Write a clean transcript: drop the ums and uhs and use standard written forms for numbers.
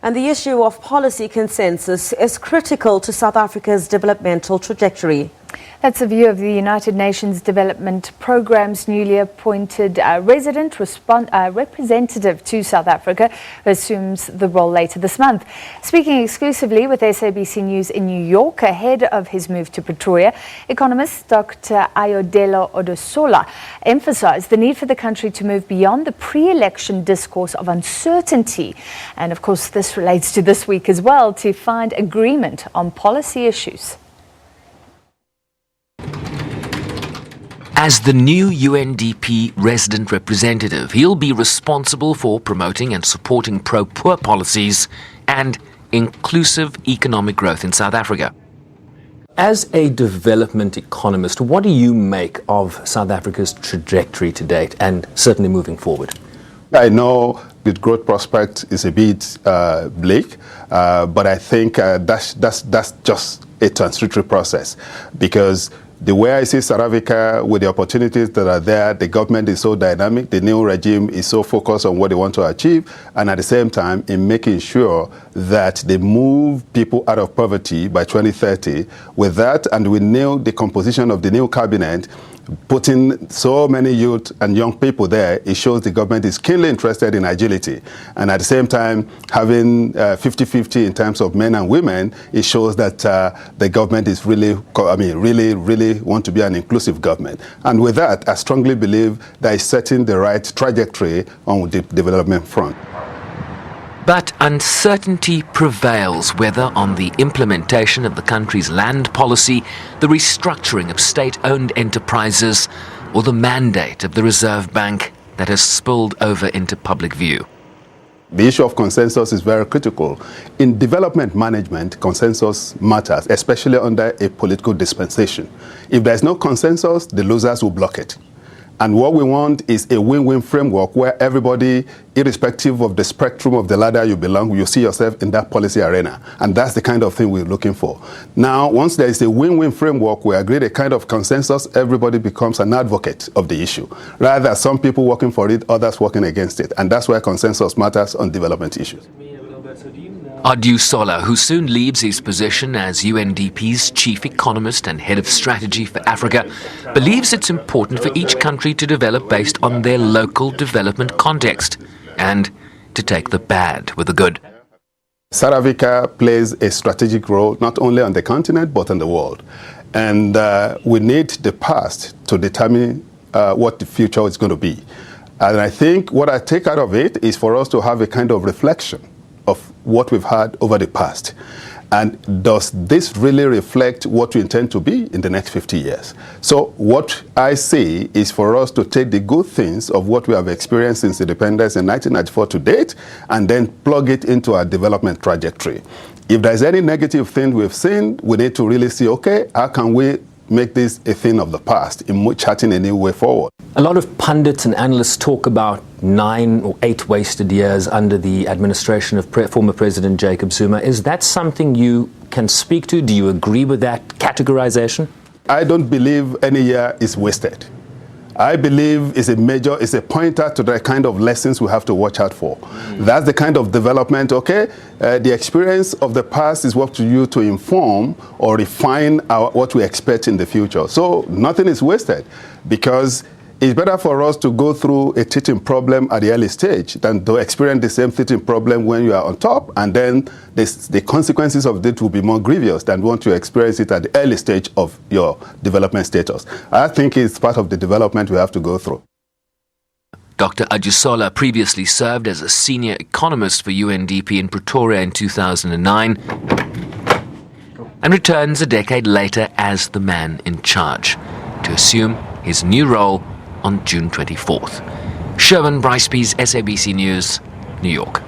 And the issue of policy consensus is critical to South Africa's developmental trajectory. That's the view of the United Nations Development Programme's newly appointed representative to South Africa, who assumes the role later this month. Speaking exclusively with SABC News in New York ahead of his move to Pretoria, economist Dr Ayodele Odusola emphasized the need for the country to move beyond the pre-election discourse of uncertainty. And of course, this relates to this week as well, to find agreement on policy issues. As the new UNDP resident representative, he'll be responsible for promoting and supporting pro-poor policies and inclusive economic growth in South Africa. As a development economist, what do you make of South Africa's trajectory to date and certainly moving forward? I know the growth prospect is a bit bleak, but I think that's just a transitory process, because the way I see South Africa, with the opportunities that are there, the government is so dynamic, the new regime is so focused on what they want to achieve, and at the same time in making sure that they move people out of poverty by 2030. With that, and we know the composition of the new cabinet, putting so many youth and young people there, it shows the government is keenly interested in agility. And at the same time, having 50-50 in terms of men and women, it shows that the government is really want to be an inclusive government. And with that, I strongly believe that it's setting the right trajectory on the development front. But uncertainty prevails whether on the implementation of the country's land policy, the restructuring of state-owned enterprises, or the mandate of the Reserve Bank that has spilled over into public view. The issue of consensus is very critical. In development management, consensus matters, especially under a political dispensation. If there's no consensus, the losers will block it. And what we want is a win-win framework where everybody, irrespective of the spectrum of the ladder you belong, you see yourself in that policy arena. And that's the kind of thing we're looking for. Now, once there is a win-win framework, we agree a kind of consensus, everybody becomes an advocate of the issue. Rather, some people working for it, others working against it. And that's why consensus matters on development issues. Odusola, who soon leaves his position as UNDP's chief economist and head of strategy for Africa, believes it's important for each country to develop based on their local development context and to take the bad with the good. South Africa plays a strategic role not only on the continent but on the world. And we need the past to determine what the future is going to be. And I think what I take out of it is for us to have a kind of reflection of what we've had over the past. And does this really reflect what we intend to be in the next 50 years? So what I see is for us to take the good things of what we have experienced since independence in 1994 to date, and then plug it into our development trajectory. If there's any negative thing we've seen, we need to really see, okay, how can we make this a thing of the past in charting a new way forward? A lot of pundits and analysts talk about 9 or 8 wasted years under the administration of former President Jacob Zuma. Is that something you can speak to? Do you agree with that categorization? I don't believe any year is wasted. I believe it's a pointer to the kind of lessons we have to watch out for. That's the kind of development, okay? The experience of the past is what to use to inform or refine what we expect in the future. So nothing is wasted, because it's better for us to go through a teething problem at the early stage than to experience the same teething problem when you are on top, and then the consequences of it will be more grievous than want to experience it at the early stage of your development status. I think it's part of the development we have to go through. Dr. Odusola previously served as a senior economist for UNDP in Pretoria in 2009 and returns a decade later as the man in charge to assume his new role on June 24th. Sherwin Brycepease, SABC News, New York.